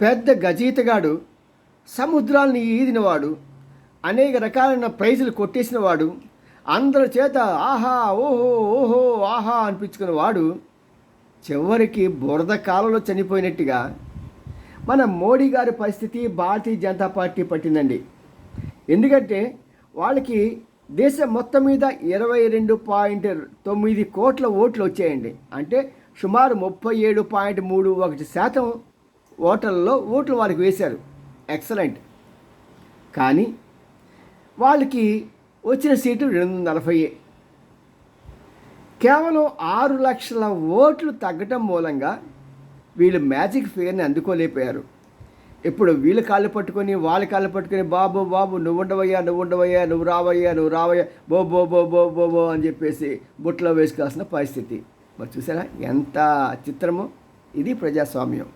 పెద్ద గజీతగాడు, సముద్రాల్ని ఈదినవాడు, అనేక రకాలైన ప్రైజులు కొట్టేసినవాడు, అందరి చేత ఆహా ఓహో ఓహో ఆహా అనిపించుకున్నవాడు చివరికి బురద కాలంలో చనిపోయినట్టుగా మన మోడీ గారి పరిస్థితి భారతీయ జనతా పార్టీ పట్టిందండి. ఎందుకంటే వాళ్ళకి దేశం మొత్తం మీద 22.9 కోట్ల ఓట్లు వచ్చాయండి. అంటే సుమారు 37.31% ఓటర్లలో ఓట్లు వారికి వేశారు. ఎక్సలెంట్. కానీ వాళ్ళకి వచ్చిన సీట్లు 240. కేవలం 6 లక్షల ఓట్లు తగ్గటం మూలంగా వీళ్ళు మ్యాజిక్ ఫిగర్ని అందుకోలేకపోయారు. ఇప్పుడు వీళ్ళు కాళ్ళు పట్టుకొని వాళ్ళ కాళ్ళు పట్టుకొని బాబు బాబు నువ్వు ఉండవయ్యా నువ్వు రావయ్యా బో బో బో బో బో బో అని చెప్పేసి బుట్టలో వేసుకోవాల్సిన పరిస్థితి. మరి చూసారా ఎంత చిత్రమో. ఇది ప్రజాస్వామ్యం.